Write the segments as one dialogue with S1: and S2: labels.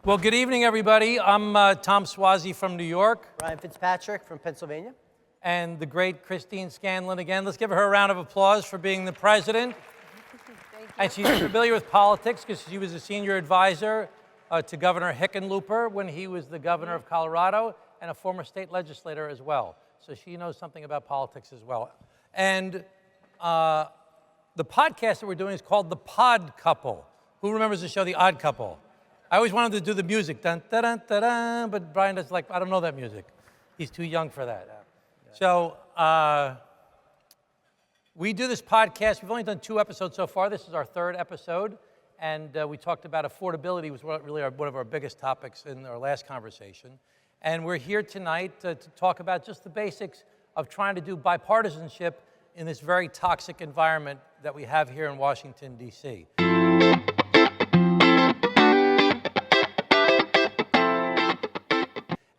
S1: Well, good evening, everybody. I'm Tom Suozzi from New York.
S2: Ryan Fitzpatrick from Pennsylvania.
S1: And the great Christine Scanlan again. Let's give her a round of applause for being the president.
S3: Thank you.
S1: And she's familiar with politics because she was a senior advisor to Governor Hickenlooper when he was the governor of Colorado, and a former state legislator as well. So she knows something about politics as well. And the podcast that we're doing is called The Pod Couple. Who remembers the show The Odd Couple? I always wanted to do the music, dun, dun, dun, dun, dun, but Brian is like, I don't know that music. He's too young for that. So we do this podcast. We've only done 2 episodes so far. This is our 3rd episode. And we talked about affordability, was really one of our biggest topics in our last conversation. And we're here tonight to talk about just the basics of trying to do bipartisanship in this very toxic environment that we have here in Washington, D.C.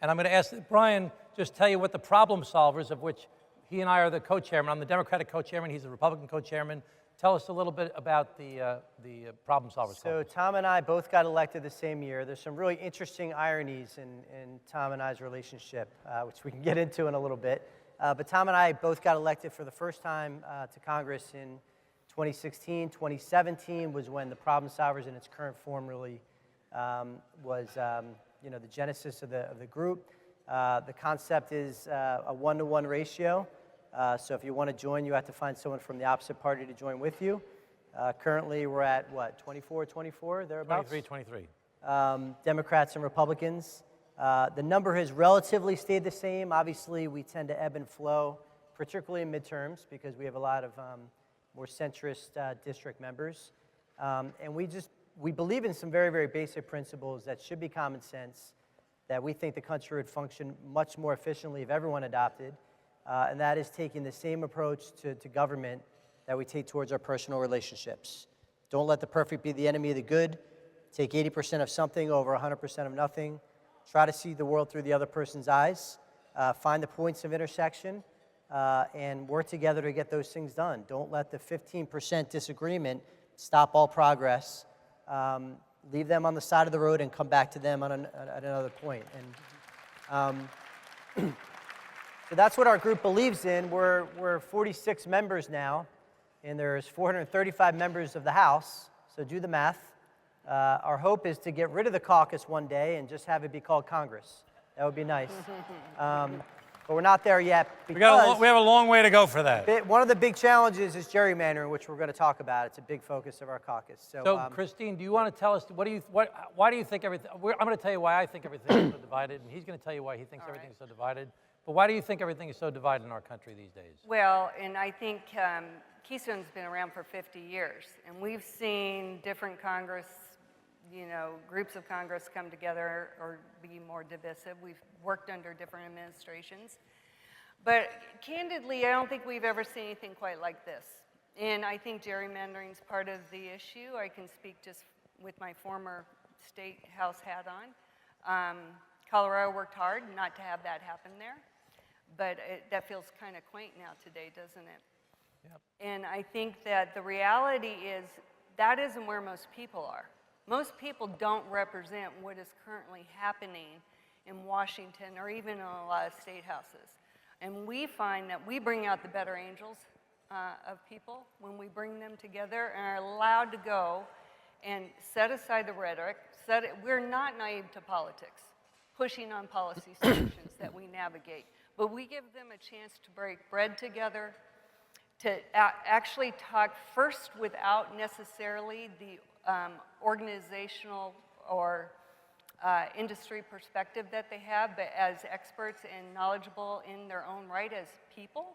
S1: And I'm going to ask Brian just tell you what the problem solvers, of which he and I are the co-chairman. I'm the Democratic co-chairman. He's the Republican co-chairman. Tell us a little bit about the problem solvers.
S2: So Tom and I both got elected the same year. There's some really interesting ironies in Tom and I's relationship, which we can get into in a little bit. But Tom and I both got elected for the first time to Congress in 2016. 2017 was when the problem solvers in its current form really was the genesis of the group. The concept is a 1-to-1 ratio. So if you want to join, you have to find someone from the opposite party to join with you. Currently, we're at, what, 24, thereabouts?
S1: 23.
S2: Democrats and Republicans. The number has relatively stayed the same. Obviously, we tend to ebb and flow, particularly in midterms, because we have a lot of more centrist district members. And we believe in some very, very basic principles that should be common sense, that we think the country would function much more efficiently if everyone adopted, and that is taking the same approach to government that we take towards our personal relationships. Don't let the perfect be the enemy of the good. Take 80% of something over 100% of nothing. Try to see the world through the other person's eyes. Find the points of intersection, and work together to get those things done. Don't let the 15% disagreement stop all progress. Leave them on the side of the road and come back to them at another point. And so that's what our group believes in. We're 46 members now, and there's 435 members of the House, so do the math. Our hope is to get rid of the caucus one day and just have it be called Congress. That would be nice. But we're not there yet because
S1: we have a long way to go for that.
S2: one of the big challenges is gerrymandering, which we're going to talk about. It's a big focus of our caucus.
S1: So Christine, do you want to tell us, why do you think everything, I'm going to tell you why I think everything is so divided, and he's going to tell you why he thinks everything is so divided. But why do you think everything is so divided in our country these days?
S3: Well, and I think Keystone's been around for 50 years, and we've seen different Congress, groups of Congress come together or be more divisive. We've worked under different administrations. But candidly, I don't think we've ever seen anything quite like this. And I think gerrymandering is part of the issue. I can speak just with my former state house hat on. Colorado worked hard not to have that happen there. But that feels kind of quaint now today, doesn't it?
S1: Yep.
S3: And I think that the reality is that isn't where most people are. Most people don't represent what is currently happening in Washington or even in a lot of state houses. And we find that we bring out the better angels of people when we bring them together and are allowed to go and set aside the rhetoric. We're not naive to politics, pushing on policy solutions that we navigate. But we give them a chance to break bread together, to actually talk first without necessarily the organizational or industry perspective that they have, but as experts and knowledgeable in their own right as people.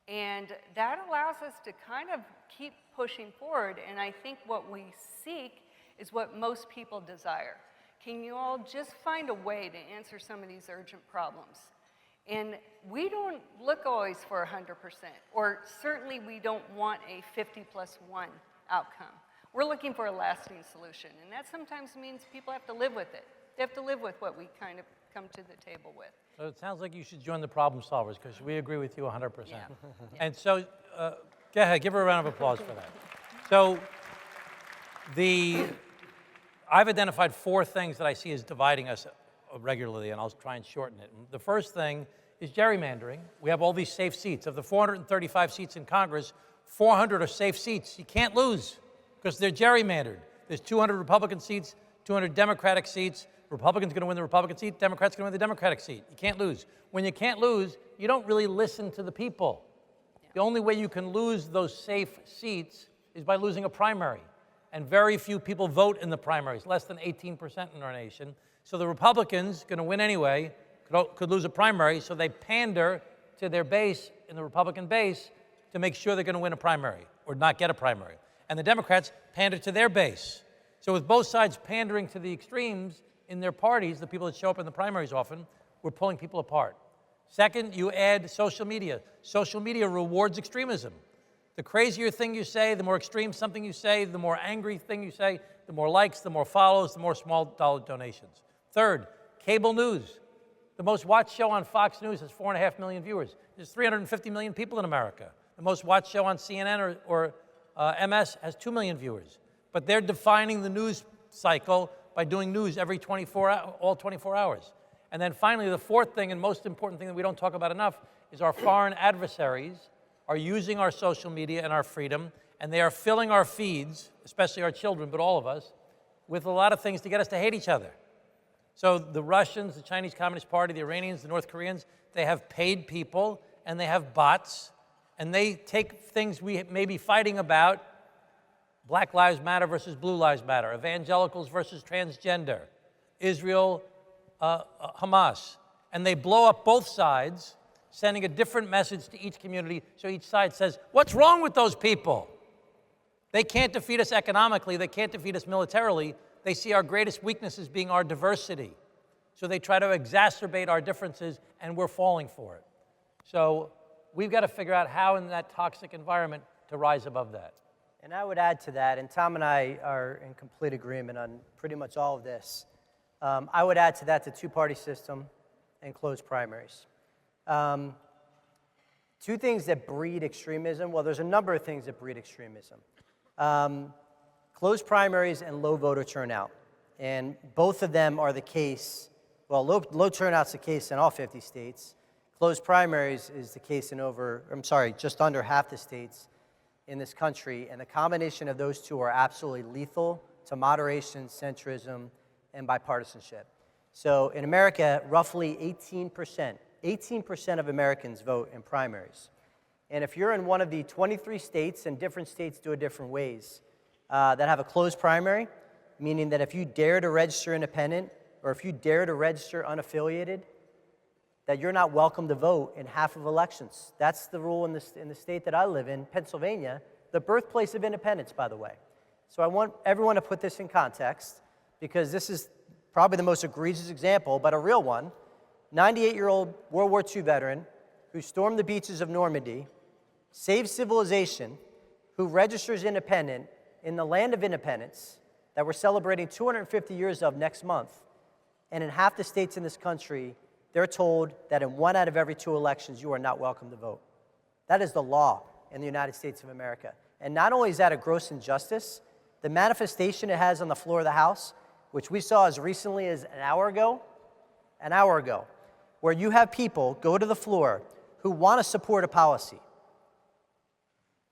S3: And that allows us to kind of keep pushing forward. And I think what we seek is what most people desire. Can you all just find a way to answer some of these urgent problems? And we don't look always for 100%, or certainly we don't want a 50+1 outcome. We're looking for a lasting solution, and that sometimes means people have to live with it. They have to live with what we kind of come to the table with.
S1: So it sounds like you should join the problem solvers, because we agree with you 100%.
S3: Yeah.
S1: And so, go ahead, give her a round of applause for that. So I've identified 4 things that I see as dividing us regularly, and I'll try and shorten it. The first thing is gerrymandering. We have all these safe seats. Of the 435 seats in Congress, 400 are safe seats. You can't lose because they're gerrymandered. There's 200 Republican seats, 200 Democratic seats. Republicans going to win the Republican seat, Democrats going to win the Democratic seat. You can't lose. When you can't lose, you don't really listen to the people. The only way you can lose those safe seats is by losing a primary. And very few people vote in the primaries, less than 18% in our nation. So the Republicans, going to win anyway, could lose a primary, so they pander to their base, in the Republican base, to make sure they're going to win a primary or not get a primary. And the Democrats pander to their base. So with both sides pandering to the extremes in their parties, the people that show up in the primaries often, we're pulling people apart. Second, you add social media. Social media rewards extremism. The crazier thing you say, the more extreme something you say, the more angry thing you say, the more likes, the more follows, the more small dollar donations. Third, cable news. The most watched show on Fox News has 4.5 million viewers. There's 350 million people in America. The most watched show on CNN or MS has 2 million viewers. But they're defining the news cycle by doing news every all 24 hours. And then finally, the fourth thing and most important thing that we don't talk about enough is our foreign adversaries are using our social media and our freedom, and they are filling our feeds, especially our children, but all of us, with a lot of things to get us to hate each other. So the Russians, the Chinese Communist Party, the Iranians, the North Koreans, they have paid people, and they have bots, and they take things we may be fighting about, Black Lives Matter versus Blue Lives Matter, evangelicals versus transgender, Israel, Hamas, and they blow up both sides, sending a different message to each community, so each side says, what's wrong with those people? They can't defeat us economically, they can't defeat us militarily, they see our greatest weakness as being our diversity. So they try to exacerbate our differences, and we're falling for it. So we've got to figure out how in that toxic environment to rise above that.
S2: And I would add to that, and Tom and I are in complete agreement on pretty much all of this. I would add to that the two-party system and closed primaries. 2 things that breed extremism, well, there's a number of things that breed extremism. Closed primaries and low voter turnout. And both of them are the case, well, low turnout's the case in all 50 states. Closed primaries is the case in just under half the states in this country. And the combination of those two are absolutely lethal to moderation, centrism, and bipartisanship. So in America, roughly 18% of Americans vote in primaries. And if you're in one of the 23 states, and different states do it different ways, that have a closed primary, meaning that if you dare to register independent, or if you dare to register unaffiliated, that you're not welcome to vote in half of elections. That's the rule in the state that I live in, Pennsylvania, the birthplace of independence, by the way. So I want everyone to put this in context, because this is probably the most egregious example, but a real one. 98-year-old World War II veteran who stormed the beaches of Normandy, saved civilization, who registers independent in the land of independence that we're celebrating 250 years of next month. And in half the states in this country, they're told that in 1 out of every 2 elections, you are not welcome to vote. That is the law in the United States of America. And not only is that a gross injustice, the manifestation it has on the floor of the House, which we saw as recently as an hour ago, where you have people go to the floor who want to support a policy,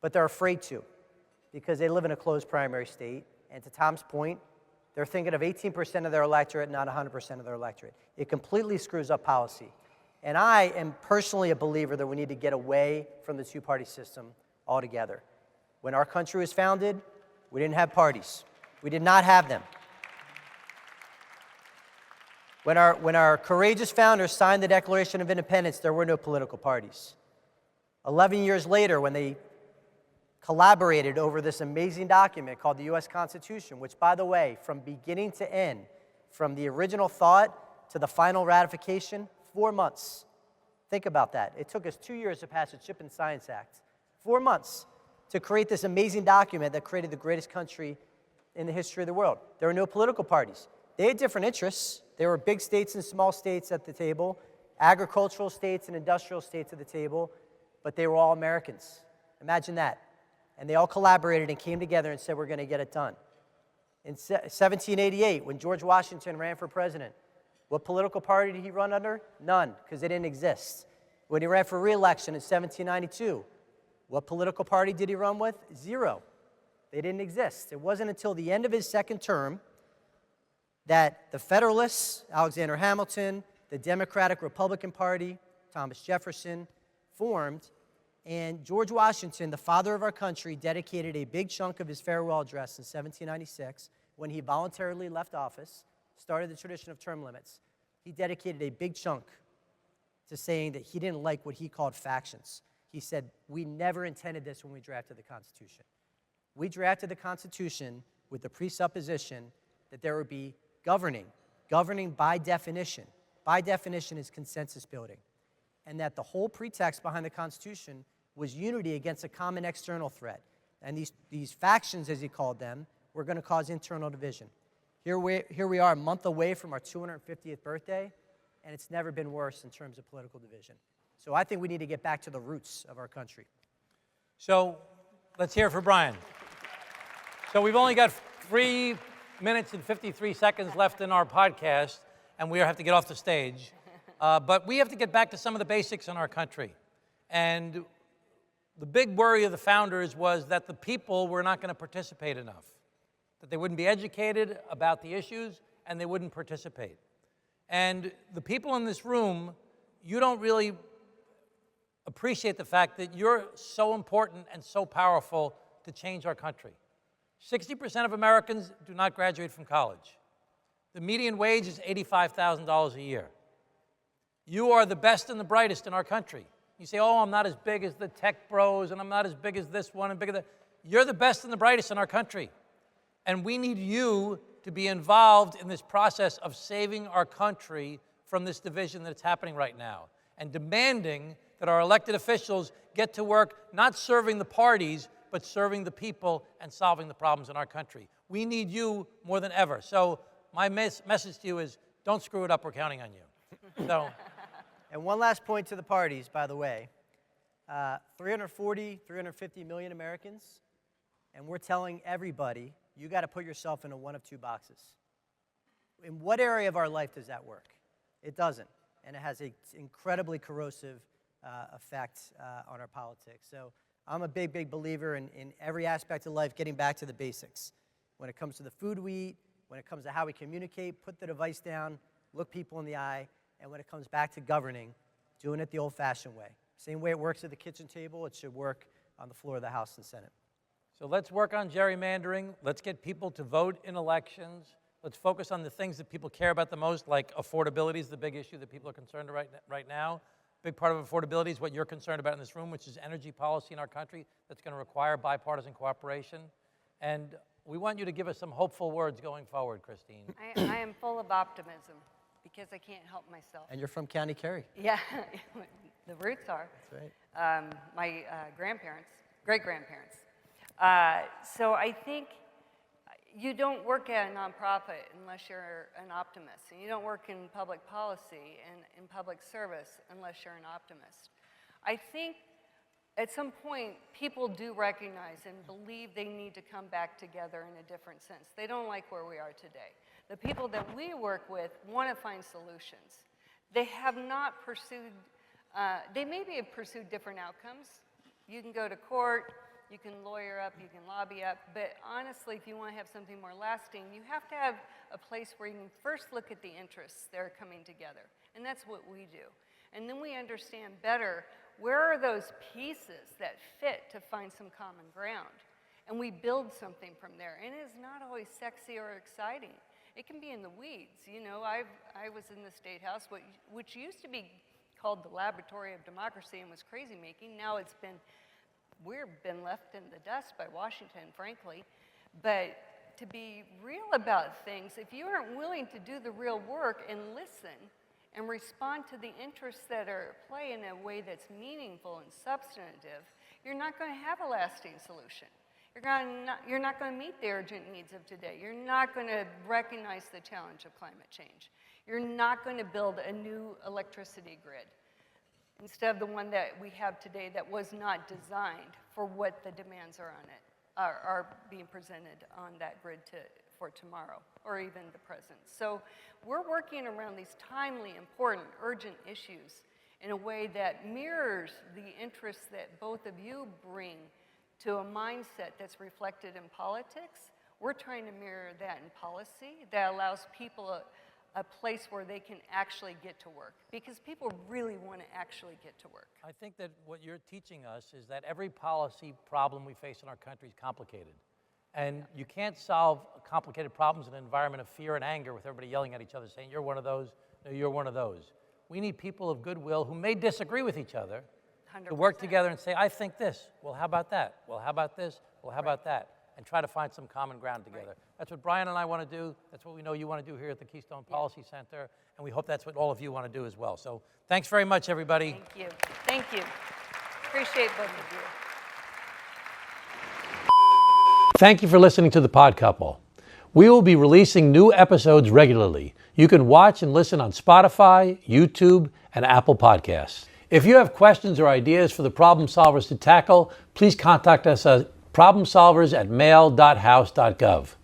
S2: but they're afraid to because they live in a closed primary state. And to Tom's point, they're thinking of 18% of their electorate, not 100% of their electorate. It completely screws up policy. And I am personally a believer that we need to get away from the two-party system altogether. When our country was founded, we didn't have parties. We did not have them. When our courageous founders signed the Declaration of Independence, there were no political parties. 11 years later, when they collaborated over this amazing document called the U.S. Constitution, which, by the way, from beginning to end, from the original thought to the final ratification, 4 months. Think about that. It took us 2 years to pass the Chip and Science Act. 4 months to create this amazing document that created the greatest country in the history of the world. There were no political parties. They had different interests. There were big states and small states at the table, agricultural states and industrial states at the table, but they were all Americans. Imagine that. And they all collaborated and came together and said, we're going to get it done. In 1788, when George Washington ran for president, what political party did he run under? None, because they didn't exist. When he ran for re-election in 1792, what political party did he run with? Zero. They didn't exist. It wasn't until the end of his second term that the Federalists, Alexander Hamilton, the Democratic Republican Party, Thomas Jefferson, formed, and George Washington, the father of our country, dedicated a big chunk of his farewell address in 1796 when he voluntarily left office, started the tradition of term limits. He dedicated a big chunk to saying that he didn't like what he called factions. He said, we never intended this when we drafted the Constitution. We drafted the Constitution with the presupposition that there would be governing by definition is consensus building, and that the whole pretext behind the Constitution was unity against a common external threat. And these factions, as he called them, were going to cause internal division. Here we are a month away from our 250th birthday, and it's never been worse in terms of political division. So I think we need to get back to the roots of our country.
S1: So let's hear it for Brian. So we've only got 3 minutes and 53 seconds left in our podcast, and we have to get off the stage. But we have to get back to some of the basics in our country. And the big worry of the founders was that the people were not going to participate enough, that they wouldn't be educated about the issues, and they wouldn't participate. And the people in this room, you don't really appreciate the fact that you're so important and so powerful to change our country. 60% of Americans do not graduate from college. The median wage is $85,000 a year. You are the best and the brightest in our country. You say, oh, I'm not as big as the tech bros, and I'm not as big as this one, and bigger than... You're the best and the brightest in our country. And we need you to be involved in this process of saving our country from this division that's happening right now, and demanding that our elected officials get to work not serving the parties, but serving the people and solving the problems in our country. We need you more than ever. So my message to you is, don't screw it up, we're counting on you. So,
S2: and one last point to the parties, by the way. 350 million Americans, and we're telling everybody, you got to put yourself into one of two boxes. In what area of our life does that work? It doesn't, and it has an incredibly corrosive effect on our politics. So I'm a big, big believer in every aspect of life getting back to the basics. When it comes to the food we eat, when it comes to how we communicate, put the device down, look people in the eye, and when it comes back to governing, doing it the old-fashioned way. Same way it works at the kitchen table, it should work on the floor of the House and Senate.
S1: So let's work on gerrymandering. Let's get people to vote in elections. Let's focus on the things that people care about the most, like affordability is the big issue that people are concerned about right now. Big part of affordability is what you're concerned about in this room, which is energy policy in our country that's going to require bipartisan cooperation. And we want you to give us some hopeful words going forward, Christine.
S3: I am full of optimism because I can't help myself.
S2: And you're from County Kerry.
S3: Yeah, the roots are.
S2: That's right.
S3: My grandparents, great-grandparents. So I think you don't work at a nonprofit unless you're an optimist. And you don't work in public policy and in public service unless you're an optimist. I think at some point, people do recognize and believe they need to come back together in a different sense. They don't like where we are today. The people that we work with want to find solutions. They have not pursued, they maybe have pursued different outcomes. You can go to court, you can lawyer up, you can lobby up, but honestly, if you want to have something more lasting, you have to have a place where you can first look at the interests that are coming together, and that's what we do. And then we understand better where are those pieces that fit to find some common ground, and we build something from there. And it is not always sexy or exciting. It can be in the weeds. You know, I was in the State House, which used to be called the Laboratory of Democracy and was crazy making. Now it's been we've been left in the dust by Washington, frankly. But to be real about things, if you aren't willing to do the real work and listen and respond to the interests that are at play in a way that's meaningful and substantive, you're not going to have a lasting solution. You're not going to meet the urgent needs of today. You're not going to recognize the challenge of climate change. You're not going to build a new electricity grid instead of the one that we have today that was not designed for what the demands are on it, are being presented on that grid for tomorrow or even the present. So we're working around these timely, important, urgent issues in a way that mirrors the interests that both of you bring to a mindset that's reflected in politics. We're trying to mirror that in policy that allows people a place where they can actually get to work, because people really want to actually get to work.
S1: I think that what you're teaching us is that every policy problem we face in our country is complicated. And you can't solve complicated problems in an environment of fear and anger with everybody yelling at each other, saying, you're one of those, no, you're one of those. We need people of goodwill who may disagree with each other
S3: 100%.
S1: to work together and say, I think this. Well, how about that? Well, how about this? Well, how about that? And try to find some common ground together.
S3: Right.
S1: That's what Brian and I want to do. That's what we know you want to do here at the Keystone Policy Center. And we hope that's what all of you want to do as well. So thanks very much, everybody.
S3: Thank you. Thank you. Appreciate both of you.
S1: Thank you for listening to The Pod Couple. We will be releasing new episodes regularly. You can watch and listen on Spotify, YouTube, and Apple Podcasts. If you have questions or ideas for the problem solvers to tackle, please contact us at problemsolvers@mail.house.gov.